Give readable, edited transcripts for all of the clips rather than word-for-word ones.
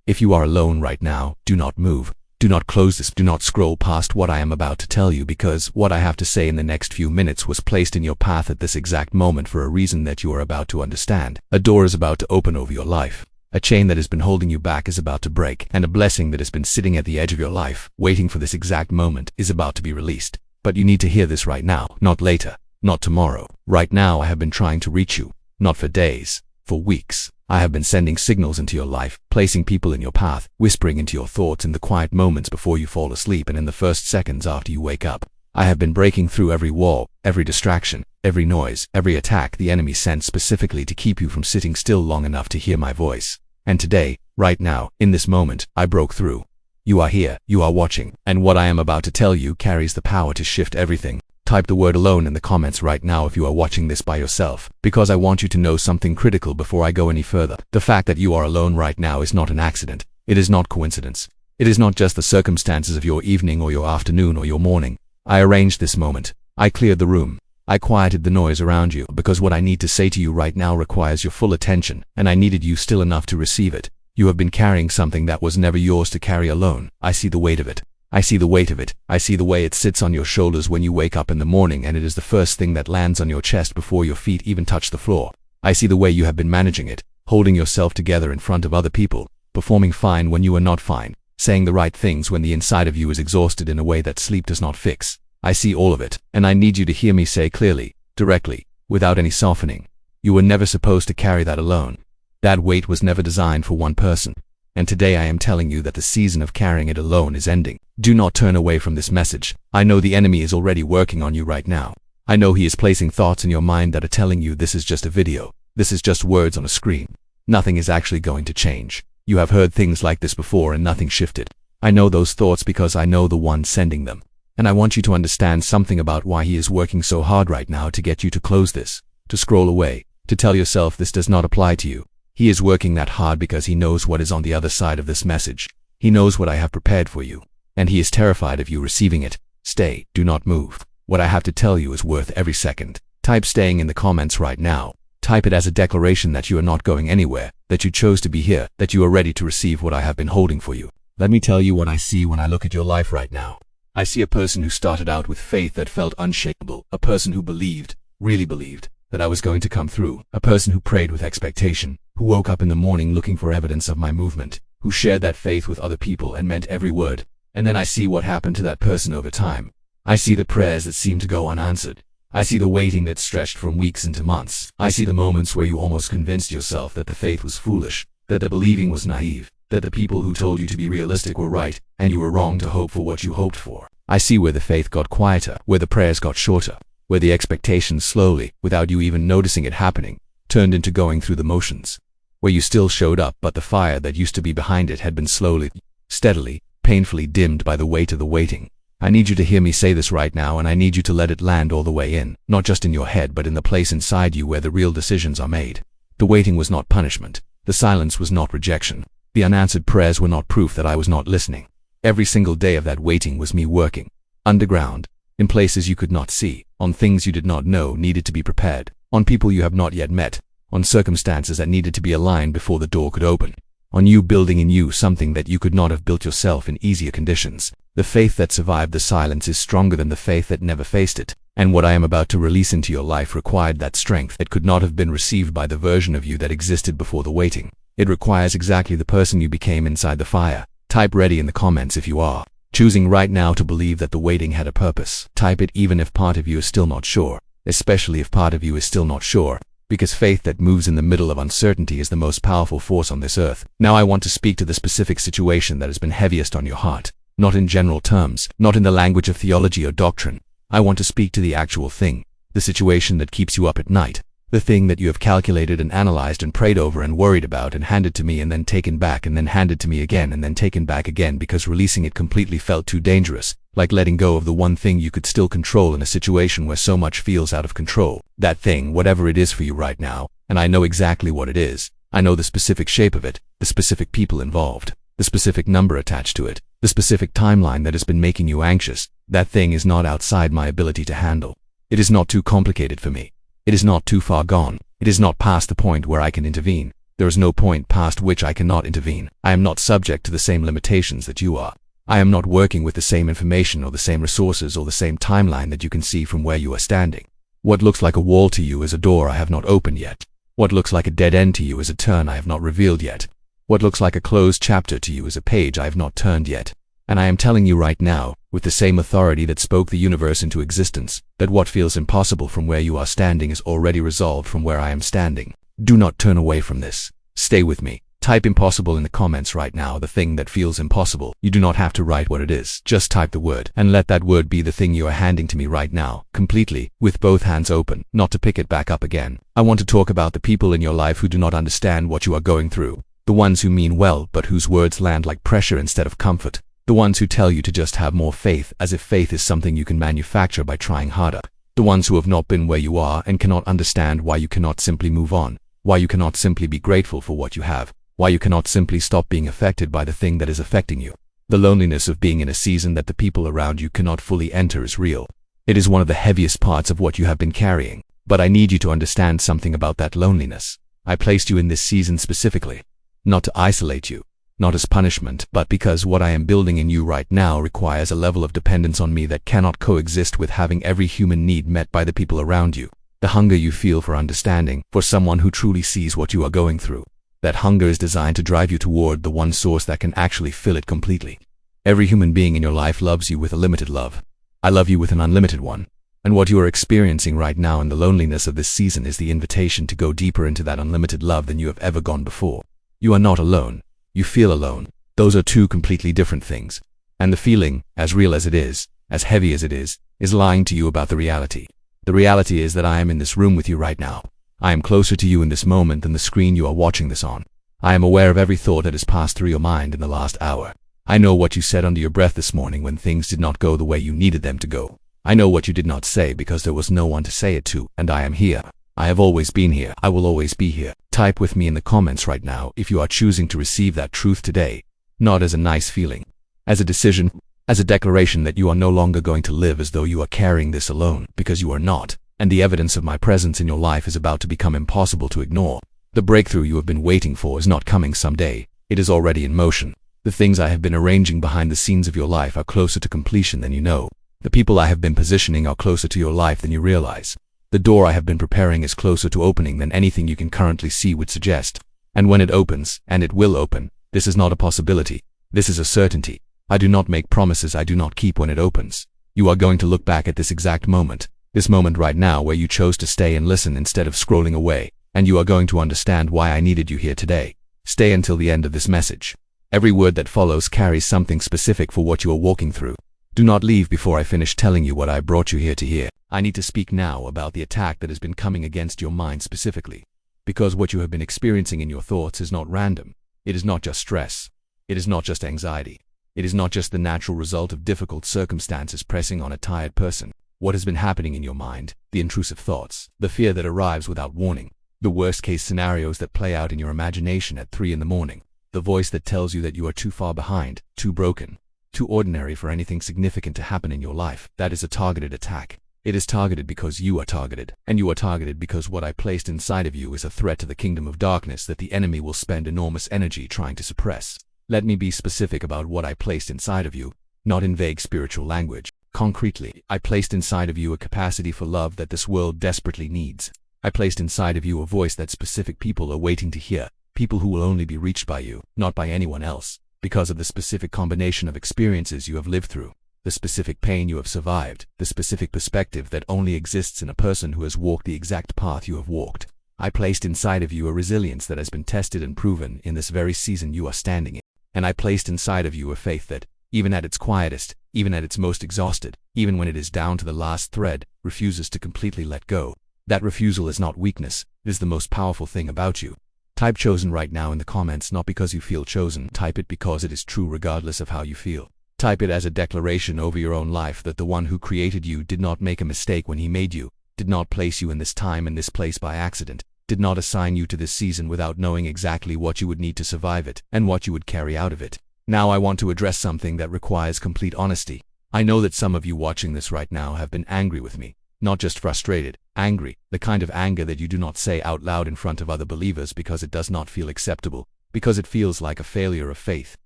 If you are alone right now, do not move. Do not close this. Do not scroll past what I am about to tell you, because what I have to say in the next few minutes was placed in your path at this exact moment for a reason that you are about to understand. A door is about to open over your life. A chain that has been holding you back is about to break, and a blessing that has been sitting at the edge of your life, waiting for this exact moment, is about to be released. But you need to hear this right now, not later, not tomorrow. Right now I have been trying to reach you, not for days, for weeks. I have been sending signals into your life, placing people in your path, whispering into your thoughts in the quiet moments before you fall asleep and in the first seconds after you wake up. I have been breaking through every wall, every distraction, every noise, every attack the enemy sent specifically to keep you from sitting still long enough to hear my voice. And today, right now, in this moment, I broke through. You are here, you are watching, and what I am about to tell you carries the power to shift everything. Type the word alone in the comments right now if you are watching this by yourself, because I want you to know something critical before I go any further. The fact that you are alone right now is not an accident. It is not coincidence. It is not just the circumstances of your evening or your afternoon or your morning. I arranged this moment. I cleared the room. I quieted the noise around you, because what I need to say to you right now requires your full attention, and I needed you still enough to receive it. You have been carrying something that was never yours to carry alone. I see the weight of it. I see the weight of it. I see the way it sits on your shoulders when you wake up in the morning, and it is the first thing that lands on your chest before your feet even touch the floor. I see the way you have been managing it, holding yourself together in front of other people, performing fine when you are not fine, saying the right things when the inside of you is exhausted in a way that sleep does not fix. I see all of it, and I need you to hear me say clearly, directly, without any softening. You were never supposed to carry that alone. That weight was never designed for one person. And today I am telling you that the season of carrying it alone is ending. Do not turn away from this message. I know the enemy is already working on you right now. I know he is placing thoughts in your mind that are telling you this is just a video. This is just words on a screen. Nothing is actually going to change. You have heard things like this before and nothing shifted. I know those thoughts because I know the one sending them. And I want you to understand something about why he is working so hard right now to get you to close this, to scroll away, to tell yourself this does not apply to you. He is working that hard because he knows what is on the other side of this message. He knows what I have prepared for you. And he is terrified of you receiving it. Stay, do not move. What I have to tell you is worth every second. Type staying in the comments right now. Type it as a declaration that you are not going anywhere, that you chose to be here, that you are ready to receive what I have been holding for you. Let me tell you what I see when I look at your life right now. I see a person who started out with faith that felt unshakable, a person who believed, really believed, that I was going to come through, a person who prayed with expectation, who woke up in the morning looking for evidence of my movement, who shared that faith with other people and meant every word. And then I see what happened to that person over time. I see the prayers that seemed to go unanswered. I see the waiting that stretched from weeks into months. I see the moments where you almost convinced yourself that the faith was foolish, that the believing was naive, that the people who told you to be realistic were right, and you were wrong to hope for what you hoped for. I see where the faith got quieter, where the prayers got shorter, where the expectations slowly, without you even noticing it happening, turned into going through the motions. Where you still showed up, but the fire that used to be behind it had been slowly, steadily, painfully dimmed by the weight of the waiting. I need you to hear me say this right now, and I need you to let it land all the way in, not just in your head but in the place inside you where the real decisions are made. The waiting was not punishment. The silence was not rejection. The unanswered prayers were not proof that I was not listening. Every single day of that waiting was me working. Underground, in places you could not see, on things you did not know needed to be prepared, on people you have not yet met, on circumstances that needed to be aligned before the door could open, on you building in you something that you could not have built yourself in easier conditions. The faith that survived the silence is stronger than the faith that never faced it, and what I am about to release into your life required that strength that could not have been received by the version of you that existed before the waiting. It requires exactly the person you became inside the fire. Type ready in the comments if you are choosing right now to believe that the waiting had a purpose. Type it even if part of you is still not sure, especially if part of you is still not sure, because faith that moves in the middle of uncertainty is the most powerful force on this earth. Now I want to speak to the specific situation that has been heaviest on your heart, not in general terms, not in the language of theology or doctrine. I want to speak to the actual thing, the situation that keeps you up at night, the thing that you have calculated and analyzed and prayed over and worried about and handed to me and then taken back and then handed to me again and then taken back again because releasing it completely felt too dangerous, like letting go of the one thing you could still control in a situation where so much feels out of control. That thing, whatever it is for you right now, and I know exactly what it is. I know the specific shape of it, the specific people involved, the specific number attached to it, the specific timeline that has been making you anxious. That thing is not outside my ability to handle. It is not too complicated for me. It is not too far gone. It is not past the point where I can intervene. There is no point past which I cannot intervene. I am not subject to the same limitations that you are. I am not working with the same information or the same resources or the same timeline that you can see from where you are standing. What looks like a wall to you is a door I have not opened yet. What looks like a dead end to you is a turn I have not revealed yet. What looks like a closed chapter to you is a page I have not turned yet. And I am telling you right now, with the same authority that spoke the universe into existence, that what feels impossible from where you are standing is already resolved from where I am standing. Do not turn away from this. Stay with me. Type impossible in the comments right now, the thing that feels impossible. You do not have to write what it is. Just type the word, and let that word be the thing you are handing to me right now, completely, with both hands open, not to pick it back up again. I want to talk about the people in your life who do not understand what you are going through. The ones who mean well, but whose words land like pressure instead of comfort. The ones who tell you to just have more faith, as if faith is something you can manufacture by trying harder. The ones who have not been where you are and cannot understand why you cannot simply move on, why you cannot simply be grateful for what you have, why you cannot simply stop being affected by the thing that is affecting you. The loneliness of being in a season that the people around you cannot fully enter is real. It is one of the heaviest parts of what you have been carrying. But I need you to understand something about that loneliness. I placed you in this season specifically, not to isolate you, not as punishment, but because what I am building in you right now requires a level of dependence on me that cannot coexist with having every human need met by the people around you. The hunger you feel for understanding, for someone who truly sees what you are going through. That hunger is designed to drive you toward the one source that can actually fill it completely. Every human being in your life loves you with a limited love. I love you with an unlimited one. And what you are experiencing right now in the loneliness of this season is the invitation to go deeper into that unlimited love than you have ever gone before. You are not alone. You feel alone. Those are two completely different things. And the feeling, as real as it is, as heavy as it is lying to you about the reality. The reality is that I am in this room with you right now. I am closer to you in this moment than the screen you are watching this on. I am aware of every thought that has passed through your mind in the last hour. I know what you said under your breath this morning when things did not go the way you needed them to go. I know what you did not say because there was no one to say it to, and I am here. I have always been here. I will always be here. Type with me in the comments right now if you are choosing to receive that truth today, not as a nice feeling, as a decision, as a declaration that you are no longer going to live as though you are carrying this alone, because you are not. And the evidence of my presence in your life is about to become impossible to ignore. The breakthrough you have been waiting for is not coming someday. It is already in motion. The things I have been arranging behind the scenes of your life are closer to completion than you know. The people I have been positioning are closer to your life than you realize. The door I have been preparing is closer to opening than anything you can currently see would suggest. And when it opens, and it will open, this is not a possibility. This is a certainty. I do not make promises I do not keep when it opens. You are going to look back at this exact moment. This moment right now where you chose to stay and listen instead of scrolling away, and you are going to understand why I needed you here today. Stay until the end of this message. Every word that follows carries something specific for what you are walking through. Do not leave before I finish telling you what I brought you here to hear. I need to speak now about the attack that has been coming against your mind specifically, because what you have been experiencing in your thoughts is not random. It is not just stress. It is not just anxiety. It is not just the natural result of difficult circumstances pressing on a tired person. What has been happening in your mind, the intrusive thoughts, the fear that arrives without warning, the worst-case scenarios that play out in your imagination at 3 in the morning, the voice that tells you that you are too far behind, too broken, too ordinary for anything significant to happen in your life. That is a targeted attack. It is targeted because you are targeted, and you are targeted because what I placed inside of you is a threat to the kingdom of darkness that the enemy will spend enormous energy trying to suppress. Let me be specific about what I placed inside of you, not in vague spiritual language. Concretely, I placed inside of you a capacity for love that this world desperately needs. I placed inside of you a voice that specific people are waiting to hear, people who will only be reached by you, not by anyone else, because of the specific combination of experiences you have lived through, the specific pain you have survived, the specific perspective that only exists in a person who has walked the exact path you have walked. I placed inside of you a resilience that has been tested and proven in this very season you are standing in. And I placed inside of you a faith that, even at its quietest, even at its most exhausted, even when it is down to the last thread, refuses to completely let go. That refusal is not weakness, it is the most powerful thing about you. Type chosen right now in the comments, not because you feel chosen. Type it because it is true regardless of how you feel. Type it as a declaration over your own life that the one who created you did not make a mistake when he made you, did not place you in this time and this place by accident, did not assign you to this season without knowing exactly what you would need to survive it and what you would carry out of it. Now I want to address something that requires complete honesty. I know that some of you watching this right now have been angry with me. Not just frustrated, angry, the kind of anger that you do not say out loud in front of other believers because it does not feel acceptable, because it feels like a failure of faith,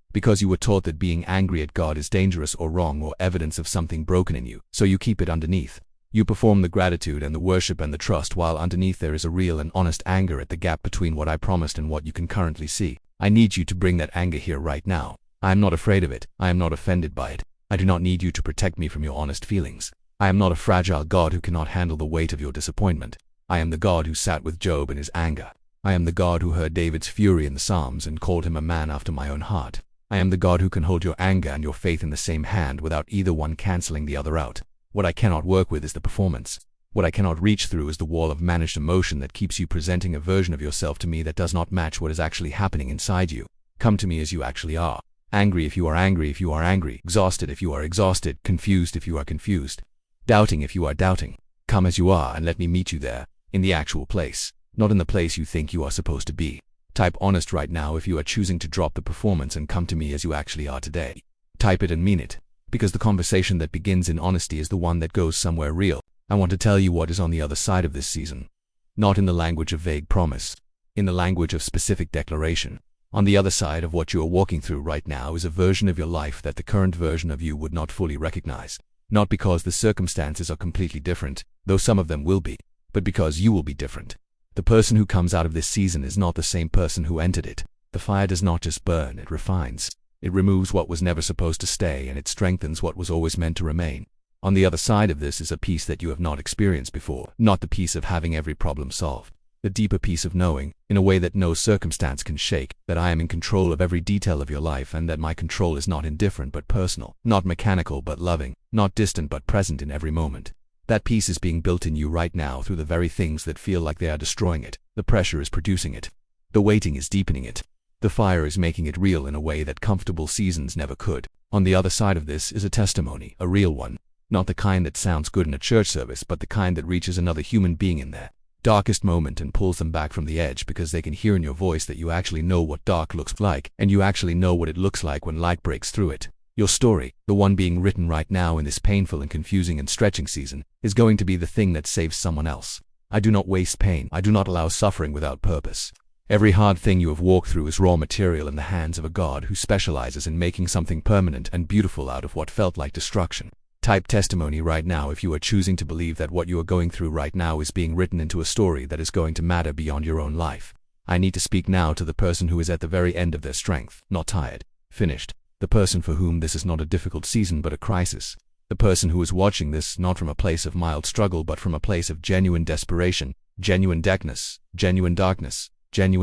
because you were taught that being angry at God is dangerous or wrong or evidence of something broken in you, so you keep it underneath. You perform the gratitude and the worship and the trust while underneath there is a real and honest anger at the gap between what I promised and what you can currently see. I need you to bring that anger here right now. I am not afraid of it. I am not offended by it. I do not need you to protect me from your honest feelings. I am not a fragile God who cannot handle the weight of your disappointment. I am the God who sat with Job in his anger. I am the God who heard David's fury in the Psalms and called him a man after my own heart. I am the God who can hold your anger and your faith in the same hand without either one canceling the other out. What I cannot work with is the performance. What I cannot reach through is the wall of managed emotion that keeps you presenting a version of yourself to me that does not match what is actually happening inside you. Come to me as you actually are. Angry if you are angry if you are angry, exhausted if you are exhausted, confused if you are confused, doubting if you are doubting. Come as you are and let me meet you there, in the actual place, not in the place you think you are supposed to be. Type honest right now if you are choosing to drop the performance and come to me as you actually are today. Type it and mean it. Because the conversation that begins in honesty is the one that goes somewhere real. I want to tell you what is on the other side of this season. Not in the language of vague promise. In the language of specific declaration. On the other side of what you are walking through right now is a version of your life that the current version of you would not fully recognize. Not because the circumstances are completely different, though some of them will be, but because you will be different. The person who comes out of this season is not the same person who entered it. The fire does not just burn, it refines. It removes what was never supposed to stay and it strengthens what was always meant to remain. On the other side of this is a peace that you have not experienced before, not the peace of having every problem solved. The deeper peace of knowing, in a way that no circumstance can shake, that I am in control of every detail of your life and that my control is not indifferent but personal, not mechanical but loving, not distant but present in every moment. That peace is being built in you right now through the very things that feel like they are destroying it. The pressure is producing it. The waiting is deepening it. The fire is making it real in a way that comfortable seasons never could. On the other side of this is a testimony, a real one. Not the kind that sounds good in a church service, but the kind that reaches another human being in their darkest moment and pulls them back from the edge because they can hear in your voice that you actually know what dark looks like, and you actually know what it looks like when light breaks through it. Your story, the one being written right now in this painful and confusing and stretching season, is going to be the thing that saves someone else. I do not waste pain. I do not allow suffering without purpose. Every hard thing you have walked through is raw material in the hands of a God who specializes in making something permanent and beautiful out of what felt like destruction. Type testimony right now if you are choosing to believe that what you are going through right now is being written into a story that is going to matter beyond your own life. I need to speak now to the person who is at the very end of their strength, not tired, finished. The person for whom this is not a difficult season but a crisis. The person who is watching this not from a place of mild struggle but from a place of genuine desperation, genuine darkness, genuine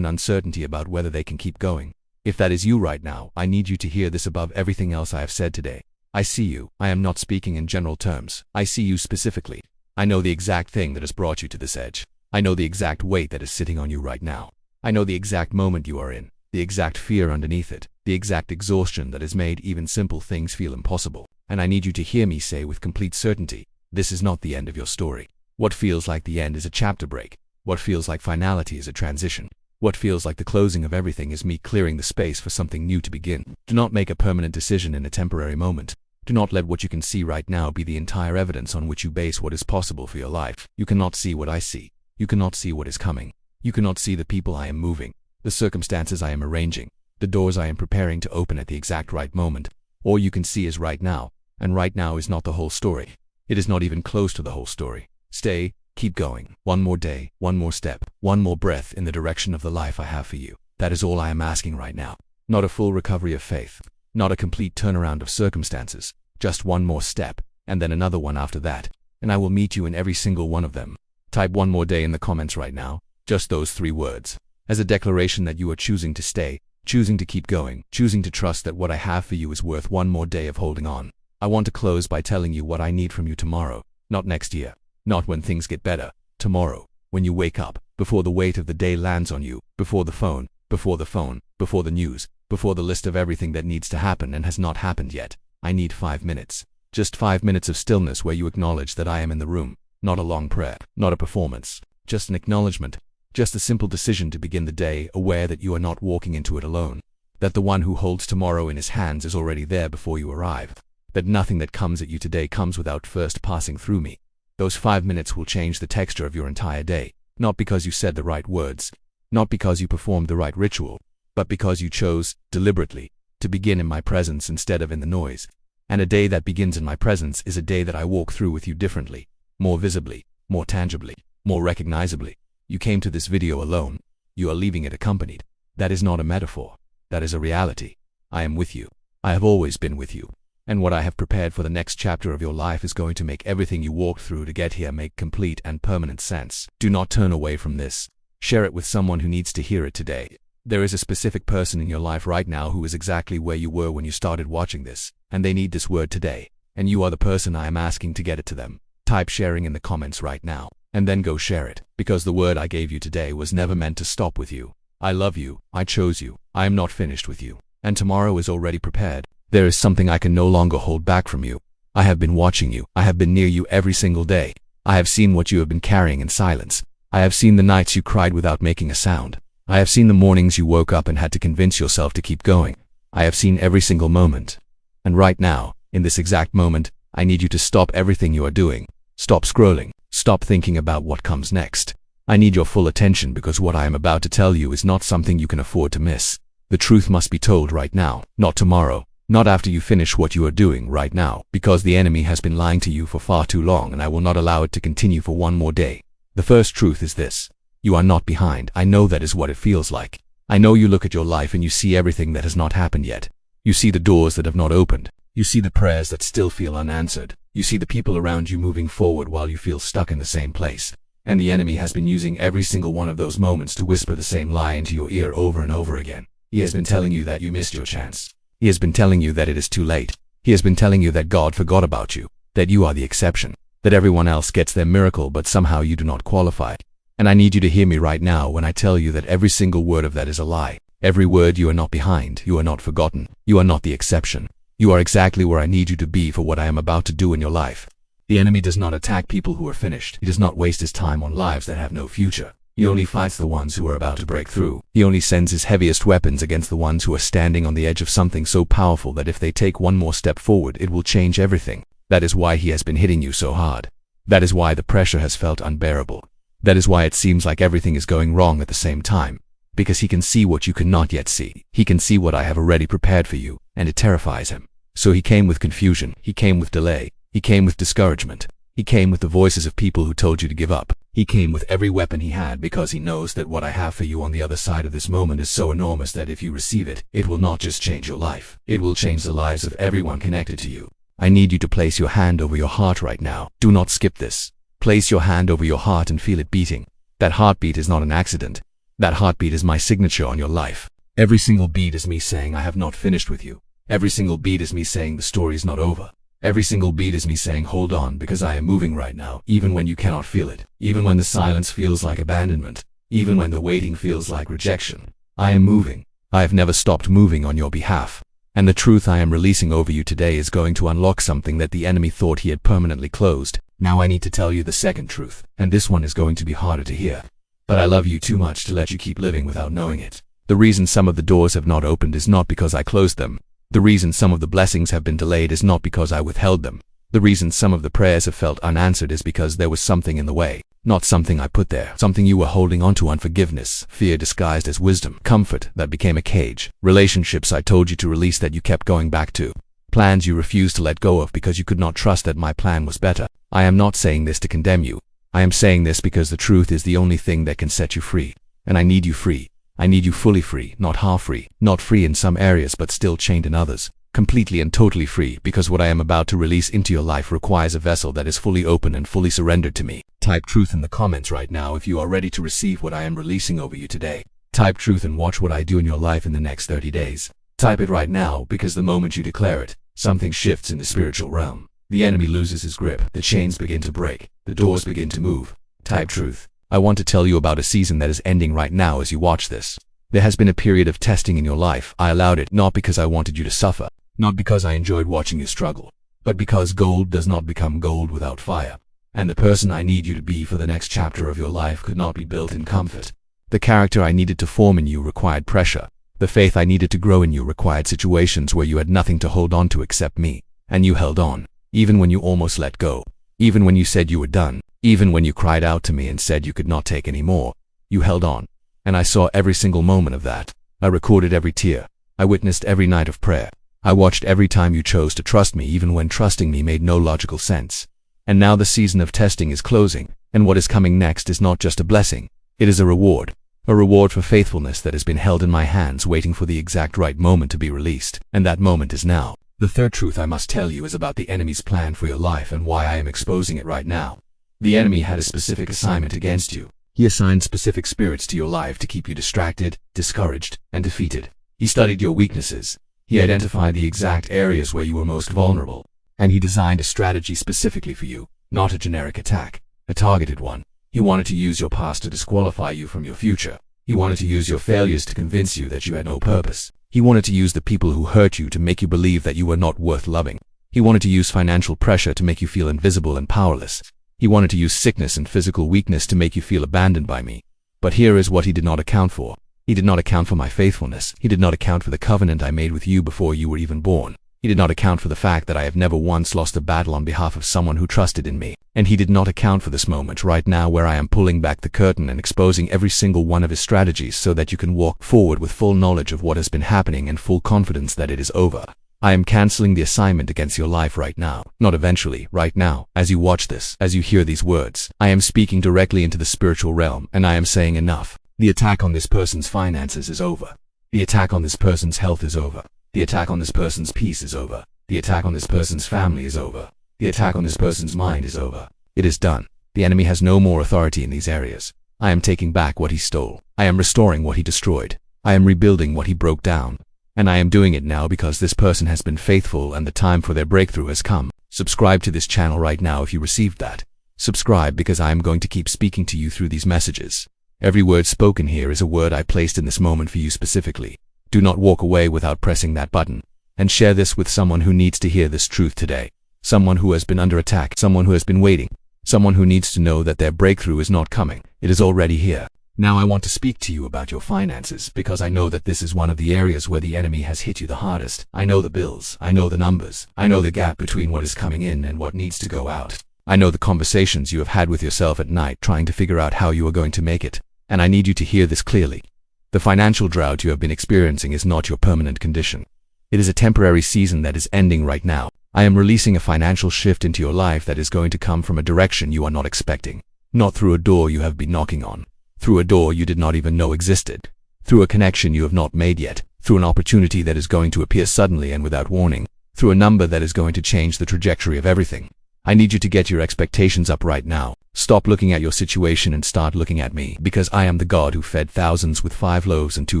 uncertainty about whether they can keep going. If that is you right now, I need you to hear this above everything else I have said today. I see you. I am not speaking in general terms. I see you specifically. I know the exact thing that has brought you to this edge. I know the exact weight that is sitting on you right now. I know the exact moment you are in, the exact fear underneath it, the exact exhaustion that has made even simple things feel impossible. And I need you to hear me say with complete certainty, this is not the end of your story. What feels like the end is a chapter break. What feels like finality is a transition. What feels like the closing of everything is me clearing the space for something new to begin. Do not make a permanent decision in a temporary moment. Do not let what you can see right now be the entire evidence on which you base what is possible for your life. You cannot see what I see. You cannot see what is coming. You cannot see the people I am moving, the circumstances I am arranging, the doors I am preparing to open at the exact right moment. All you can see is right now, and right now is not the whole story. It is not even close to the whole story. Stay. Keep going. One more day, one more step, one more breath in the direction of the life I have for you. That is all I am asking right now. Not a full recovery of faith. Not a complete turnaround of circumstances. Just one more step, and then another one after that. And I will meet you in every single one of them. Type one more day in the comments right now. Just those 3 words. As a declaration that you are choosing to stay, choosing to keep going, choosing to trust that what I have for you is worth one more day of holding on. I want to close by telling you what I need from you tomorrow, not next year. Not when things get better. Tomorrow, when you wake up, before the weight of the day lands on you, before the phone, before the news, before the list of everything that needs to happen and has not happened yet. I need 5 minutes. Just 5 minutes of stillness where you acknowledge that I am in the room. Not a long prayer, not a performance. Just an acknowledgement. Just a simple decision to begin the day aware that you are not walking into it alone. That the one who holds tomorrow in his hands is already there before you arrive. That nothing that comes at you today comes without first passing through me. Those 5 minutes will change the texture of your entire day, not because you said the right words, not because you performed the right ritual, but because you chose, deliberately, to begin in my presence instead of in the noise. And a day that begins in my presence is a day that I walk through with you differently, more visibly, more tangibly, more recognizably. You came to this video alone. You are leaving it accompanied. That is not a metaphor. That is a reality. I am with you. I have always been with you. And what I have prepared for the next chapter of your life is going to make everything you walked through to get here make complete and permanent sense. Do not turn away from this. Share it with someone who needs to hear it today. There is a specific person in your life right now who is exactly where you were when you started watching this, and they need this word today. And you are the person I am asking to get it to them. Type sharing in the comments right now, and then go share it, because the word I gave you today was never meant to stop with you. I love you. I chose you. I am not finished with you. And tomorrow is already prepared. There is something I can no longer hold back from you. I have been watching you. I have been near you every single day. I have seen what you have been carrying in silence. I have seen the nights you cried without making a sound. I have seen the mornings you woke up and had to convince yourself to keep going. I have seen every single moment. And right now, in this exact moment, I need you to stop everything you are doing. Stop scrolling. Stop thinking about what comes next. I need your full attention because what I am about to tell you is not something you can afford to miss. The truth must be told right now, not tomorrow. Not after you finish what you are doing right now, because the enemy has been lying to you for far too long and I will not allow it to continue for one more day. The first truth is this. You are not behind. I know that is what it feels like. I know you look at your life and you see everything that has not happened yet. You see the doors that have not opened. You see the prayers that still feel unanswered. You see the people around you moving forward while you feel stuck in the same place. And the enemy has been using every single one of those moments to whisper the same lie into your ear over and over again. He has been telling you that you missed your chance. He has been telling you that it is too late. He has been telling you that God forgot about you, that you are the exception, that everyone else gets their miracle but somehow you do not qualify. And I need you to hear me right now when I tell you that every single word of that is a lie. Every word. You are not behind. You are not forgotten. You are not the exception. You are exactly where I need you to be for what I am about to do in your life. The enemy does not attack people who are finished. He does not waste his time on lives that have no future. He only fights the ones who are about to break through. He only sends his heaviest weapons against the ones who are standing on the edge of something so powerful that if they take one more step forward, it will change everything. That is why he has been hitting you so hard. That is why the pressure has felt unbearable. That is why it seems like everything is going wrong at the same time. Because he can see what you cannot yet see. He can see what I have already prepared for you, and it terrifies him. So he came with confusion. He came with delay. He came with discouragement. He came with the voices of people who told you to give up. He came with every weapon he had because he knows that what I have for you on the other side of this moment is so enormous that if you receive it, it will not just change your life. It will change the lives of everyone connected to you. I need you to place your hand over your heart right now. Do not skip this. Place your hand over your heart and feel it beating. That heartbeat is not an accident. That heartbeat is my signature on your life. Every single beat is me saying I have not finished with you. Every single beat is me saying the story is not over. Every single beat is me saying hold on because I am moving right now, even when you cannot feel it, even when the silence feels like abandonment, even when the waiting feels like rejection. I am moving. I have never stopped moving on your behalf. And the truth I am releasing over you today is going to unlock something that the enemy thought he had permanently closed. Now I need to tell you the second truth, and this one is going to be harder to hear. But I love you too much to let you keep living without knowing it. The reason some of the doors have not opened is not because I closed them. The reason some of the blessings have been delayed is not because I withheld them. The reason some of the prayers have felt unanswered is because there was something in the way. Not something I put there. Something you were holding onto. Unforgiveness, fear disguised as wisdom, comfort that became a cage, relationships I told you to release that you kept going back to, plans you refused to let go of because you could not trust that my plan was better. I am not saying this to condemn you. I am saying this because the truth is the only thing that can set you free. And I need you free. I need you fully free, not half free, not free in some areas but still chained in others. Completely and totally free, because what I am about to release into your life requires a vessel that is fully open and fully surrendered to me. Type truth in the comments right now if you are ready to receive what I am releasing over you today. Type truth and watch what I do in your life in the next 30 days. Type it right now because the moment you declare it, something shifts in the spiritual realm. The enemy loses his grip, the chains begin to break, the doors begin to move. Type truth. I want to tell you about a season that is ending right now as you watch this. There has been a period of testing in your life. I allowed it not because I wanted you to suffer, not because I enjoyed watching you struggle, but because gold does not become gold without fire. And the person I need you to be for the next chapter of your life could not be built in comfort. The character I needed to form in you required pressure. The faith I needed to grow in you required situations where you had nothing to hold on to except me. And you held on, even when you almost let go. Even when you said you were done, even when you cried out to me and said you could not take any more, you held on. And I saw every single moment of that. I recorded every tear. I witnessed every night of prayer. I watched every time you chose to trust me even when trusting me made no logical sense. And now the season of testing is closing, and what is coming next is not just a blessing. It is a reward for faithfulness that has been held in my hands waiting for the exact right moment to be released, and that moment is now. The third truth I must tell you is about the enemy's plan for your life and why I am exposing it right now. The enemy had a specific assignment against you. He assigned specific spirits to your life to keep you distracted, discouraged, and defeated. He studied your weaknesses. He identified the exact areas where you were most vulnerable, and he designed a strategy specifically for you, not a generic attack, a targeted one. He wanted to use your past to disqualify you from your future. He wanted to use your failures to convince you that you had no purpose. He wanted to use the people who hurt you to make you believe that you were not worth loving. He wanted to use financial pressure to make you feel invisible and powerless. He wanted to use sickness and physical weakness to make you feel abandoned by me. But here is what he did not account for. He did not account for my faithfulness. He did not account for the covenant I made with you before you were even born. He did not account for the fact that I have never once lost a battle on behalf of someone who trusted in me. And he did not account for this moment right now where I am pulling back the curtain and exposing every single one of his strategies so that you can walk forward with full knowledge of what has been happening and full confidence that it is over. I am canceling the assignment against your life right now, not eventually, right now, as you watch this, as you hear these words. I am speaking directly into the spiritual realm, and I am saying enough. The attack on this person's finances is over. The attack on this person's health is over. The attack on this person's peace is over. The attack on this person's family is over. The attack on this person's mind is over. It is done. The enemy has no more authority in these areas. I am taking back what he stole. I am restoring what he destroyed. I am rebuilding what he broke down. And I am doing it now because this person has been faithful and the time for their breakthrough has come. Subscribe to this channel right now if you received that. Subscribe because I am going to keep speaking to you through these messages. Every word spoken here is a word I placed in this moment for you specifically. Do not walk away without pressing that button. And share this with someone who needs to hear this truth today. Someone who has been under attack. Someone who has been waiting. Someone who needs to know that their breakthrough is not coming. It is already here. Now I want to speak to you about your finances because I know that this is one of the areas where the enemy has hit you the hardest. I know the bills. I know the numbers. I know the gap between what is coming in and what needs to go out. I know the conversations you have had with yourself at night trying to figure out how you are going to make it. And I need you to hear this clearly. The financial drought you have been experiencing is not your permanent condition. It is a temporary season that is ending right now. I am releasing a financial shift into your life that is going to come from a direction you are not expecting. Not through a door you have been knocking on. Through a door you did not even know existed. Through a connection you have not made yet. Through an opportunity that is going to appear suddenly and without warning. Through a number that is going to change the trajectory of everything. I need you to get your expectations up right now. Stop looking at your situation and start looking at me, because I am the God who fed thousands with 5 loaves and 2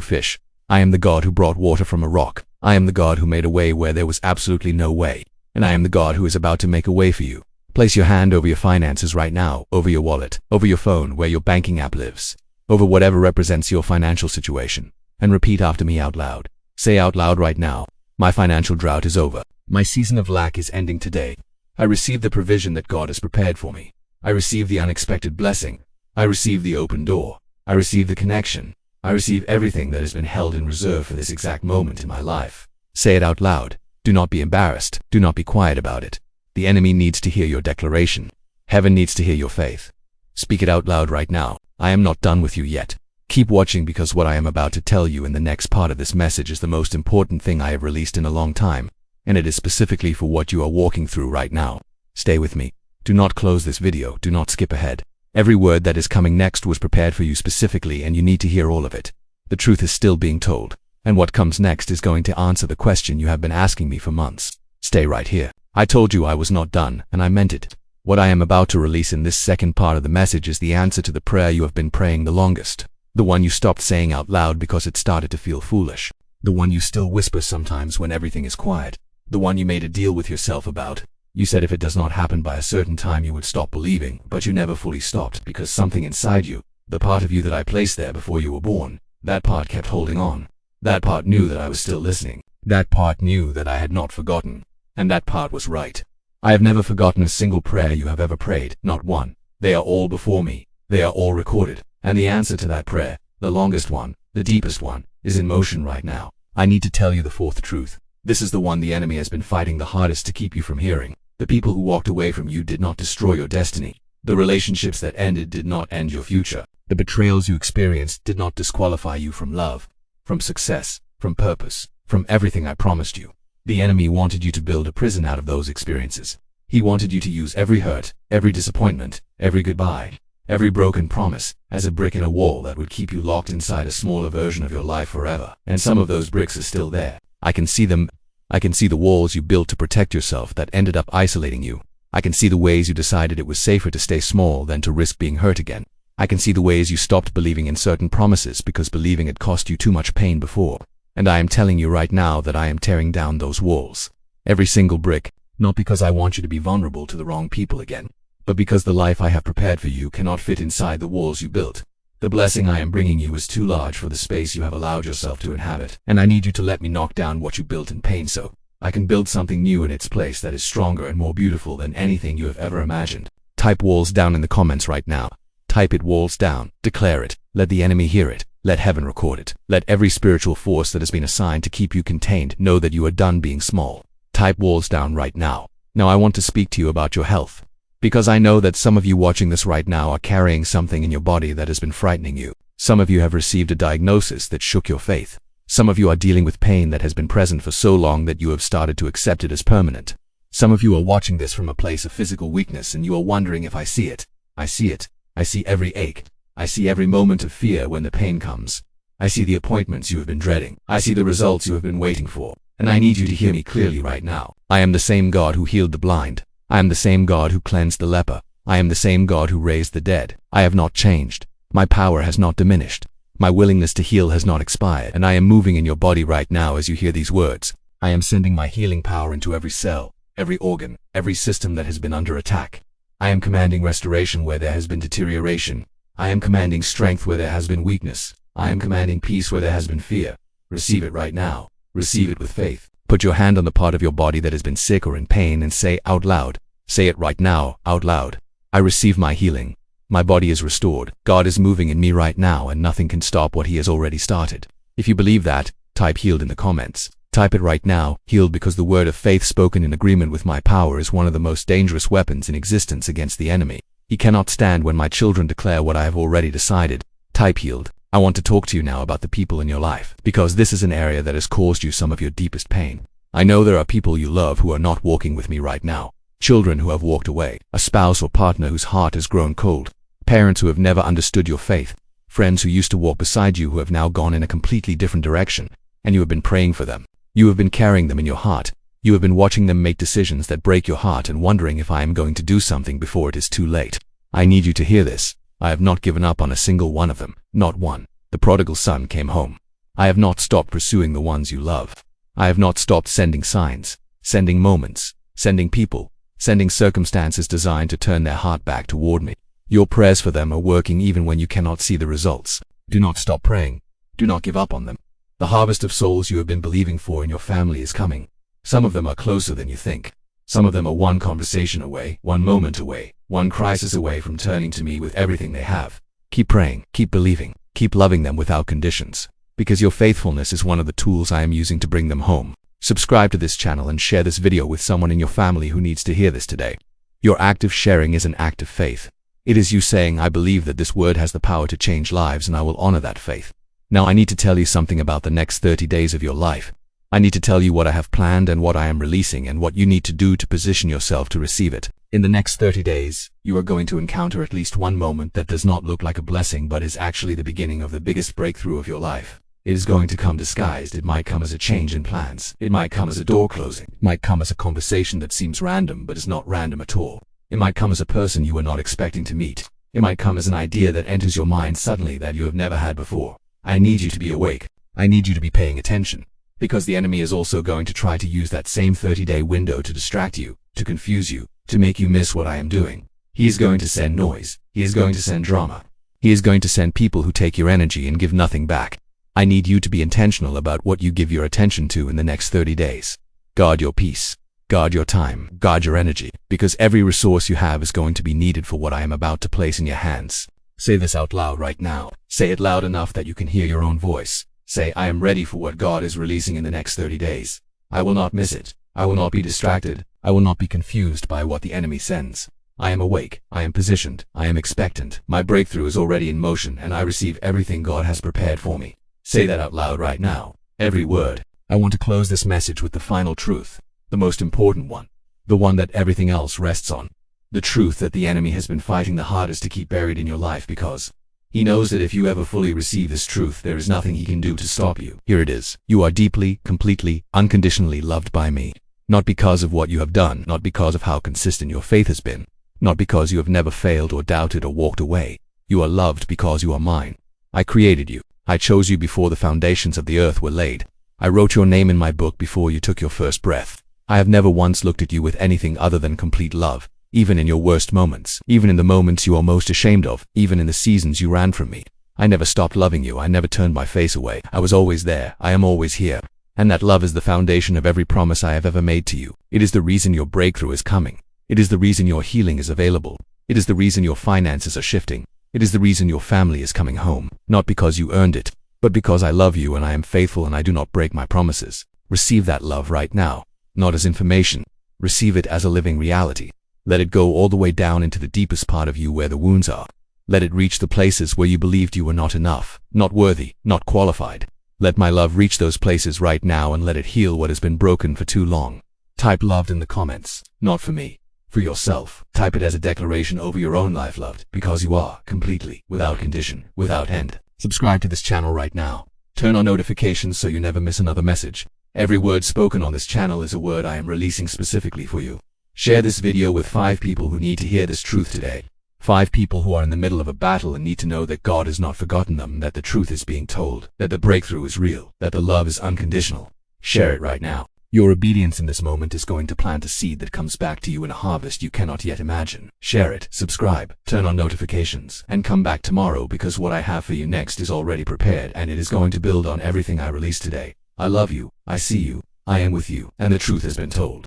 fish. I am the God who brought water from a rock. I am the God who made a way where there was absolutely no way. And I am the God who is about to make a way for you. Place your hand over your finances right now, over your wallet, over your phone where your banking app lives, over whatever represents your financial situation, and repeat after me out loud. Say out loud right now, my financial drought is over. My season of lack is ending today. I receive the provision that God has prepared for me. I receive the unexpected blessing. I receive the open door. I receive the connection. I receive everything that has been held in reserve for this exact moment in my life. Say it out loud. Do not be embarrassed. Do not be quiet about it. The enemy needs to hear your declaration. Heaven needs to hear your faith. Speak it out loud right now. I am not done with you yet. Keep watching because what I am about to tell you in the next part of this message is the most important thing I have released in a long time, and it is specifically for what you are walking through right now. Stay with me. Do not close this video. Do not skip ahead. Every word that is coming next was prepared for you specifically, and you need to hear all of it. The truth is still being told, and what comes next is going to answer the question you have been asking me for months. Stay right here. I told you I was not done, and I meant it. What I am about to release in this second part of the message is the answer to the prayer you have been praying the longest. The one you stopped saying out loud because it started to feel foolish. The one you still whisper sometimes when everything is quiet. The one you made a deal with yourself about. You said if it does not happen by a certain time you would stop believing, but you never fully stopped because something inside you, the part of you that I placed there before you were born, that part kept holding on. That part knew that I was still listening. That part knew that I had not forgotten. And that part was right. I have never forgotten a single prayer you have ever prayed, not one. They are all before me. They are all recorded. And the answer to that prayer, the longest one, the deepest one, is in motion right now. I need to tell you the fourth truth. This is the one the enemy has been fighting the hardest to keep you from hearing. The people who walked away from you did not destroy your destiny. The relationships that ended did not end your future. The betrayals you experienced did not disqualify you from love, from success, from purpose, from everything I promised you. The enemy wanted you to build a prison out of those experiences. He wanted you to use every hurt, every disappointment, every goodbye, every broken promise, as a brick in a wall that would keep you locked inside a smaller version of your life forever. And some of those bricks are still there. I can see them. I can see the walls you built to protect yourself that ended up isolating you. I can see the ways you decided it was safer to stay small than to risk being hurt again. I can see the ways you stopped believing in certain promises because believing had cost you too much pain before. And I am telling you right now that I am tearing down those walls. Every single brick, not because I want you to be vulnerable to the wrong people again, but because the life I have prepared for you cannot fit inside the walls you built. The blessing I am bringing you is too large for the space you have allowed yourself to inhabit, and I need you to let me knock down what you built in pain so I can build something new in its place that is stronger and more beautiful than anything you have ever imagined. Type walls down in the comments right now. Type it, walls down. Declare it. Let the enemy hear it. Let heaven record it. Let every spiritual force that has been assigned to keep you contained know that you are done being small. Type walls down right now. Now I want to speak to you about your health, because I know that some of you watching this right now are carrying something in your body that has been frightening you. Some of you have received a diagnosis that shook your faith. Some of you are dealing with pain that has been present for so long that you have started to accept it as permanent. Some of you are watching this from a place of physical weakness and you are wondering if I see it. I see it. I see every ache. I see every moment of fear when the pain comes. I see the appointments you have been dreading. I see the results you have been waiting for. And I need you to hear me clearly right now. I am the same God who healed the blind. I am the same God who cleansed the leper. I am the same God who raised the dead. I have not changed. My power has not diminished. My willingness to heal has not expired. And I am moving in your body right now as you hear these words. I am sending my healing power into every cell, every organ, every system that has been under attack. I am commanding restoration where there has been deterioration. I am commanding strength where there has been weakness. I am commanding peace where there has been fear. Receive it right now. Receive it with faith. Put your hand on the part of your body that has been sick or in pain and say out loud. Say it right now, out loud. I receive my healing. My body is restored. God is moving in me right now and nothing can stop what he has already started. If you believe that, type healed in the comments. Type it right now, healed, because the word of faith spoken in agreement with my power is one of the most dangerous weapons in existence against the enemy. He cannot stand when my children declare what I have already decided. Type healed. I want to talk to you now about the people in your life, because this is an area that has caused you some of your deepest pain. I know there are people you love who are not walking with me right now. Children who have walked away. A spouse or partner whose heart has grown cold. Parents who have never understood your faith. Friends who used to walk beside you who have now gone in a completely different direction, and you have been praying for them. You have been carrying them in your heart. You have been watching them make decisions that break your heart and wondering if I am going to do something before it is too late. I need you to hear this. I have not given up on a single one of them. Not one. The prodigal son came home. I have not stopped pursuing the ones you love. I have not stopped sending signs, sending moments, sending people, sending circumstances designed to turn their heart back toward me. Your prayers for them are working even when you cannot see the results. Do not stop praying. Do not give up on them. The harvest of souls you have been believing for in your family is coming. Some of them are closer than you think. Some of them are one conversation away, one moment away, one crisis away from turning to me with everything they have. Keep praying, keep believing, keep loving them without conditions, because your faithfulness is one of the tools I am using to bring them home. Subscribe to this channel and share this video with someone in your family who needs to hear this today. Your act of sharing is an act of faith. It is you saying, I believe that this word has the power to change lives and I will honor that faith. Now I need to tell you something about the next 30 days of your life. I need to tell you what I have planned and what I am releasing and what you need to do to position yourself to receive it. In the next 30 days, you are going to encounter at least one moment that does not look like a blessing but is actually the beginning of the biggest breakthrough of your life. It is going to come disguised. It might come as a change in plans. It might come as a door closing. It might come as a conversation that seems random but is not random at all. It might come as a person you were not expecting to meet. It might come as an idea that enters your mind suddenly that you have never had before. I need you to be awake. I need you to be paying attention. Because the enemy is also going to try to use that same 30-day window to distract you, to confuse you, to make you miss what I am doing. He is going to send noise. He is going to send drama. He is going to send people who take your energy and give nothing back. I need you to be intentional about what you give your attention to in the next 30 days. Guard your peace. Guard your time. Guard your energy. Because every resource you have is going to be needed for what I am about to place in your hands. Say this out loud right now. Say it loud enough that you can hear your own voice. Say, I am ready for what God is releasing in the next 30 days. I will not miss it. I will not be distracted. I will not be confused by what the enemy sends. I am awake. I am positioned. I am expectant. My breakthrough is already in motion, and I receive everything God has prepared for me. Say that out loud right now. Every word. I want to close this message with the final truth. The most important one. The one that everything else rests on. The truth that the enemy has been fighting the hardest to keep buried in your life because he knows that if you ever fully receive this truth, there is nothing he can do to stop you. Here it is. You are deeply, completely, unconditionally loved by me. Not because of what you have done, not because of how consistent your faith has been, not because you have never failed or doubted or walked away. You are loved because you are mine. I created you. I chose you before the foundations of the earth were laid. I wrote your name in my book before you took your first breath. I have never once looked at you with anything other than complete love. Even in your worst moments, even in the moments you are most ashamed of, even in the seasons you ran from me. I never stopped loving you. I never turned my face away. I was always there. I am always here. And that love is the foundation of every promise I have ever made to you. It is the reason your breakthrough is coming. It is the reason your healing is available. It is the reason your finances are shifting. It is the reason your family is coming home. Not because you earned it, but because I love you and I am faithful and I do not break my promises. Receive that love right now. Not as information. Receive it as a living reality. Let it go all the way down into the deepest part of you where the wounds are. Let it reach the places where you believed you were not enough, not worthy, not qualified. Let my love reach those places right now and let it heal what has been broken for too long. Type loved in the comments. Not for me. For yourself. Type it as a declaration over your own life loved, because you are, completely, without condition, without end. Subscribe to this channel right now. Turn on notifications so you never miss another message. Every word spoken on this channel is a word I am releasing specifically for you. Share this video with 5 people who need to hear this truth today. 5 people who are in the middle of a battle and need to know that God has not forgotten them, that the truth is being told, that the breakthrough is real, that the love is unconditional. Share it right now. Your obedience in this moment is going to plant a seed that comes back to you in a harvest you cannot yet imagine. Share it, subscribe, turn on notifications, and come back tomorrow because what I have for you next is already prepared and it is going to build on everything I released today. I love you, I see you, I am with you, and the truth has been told.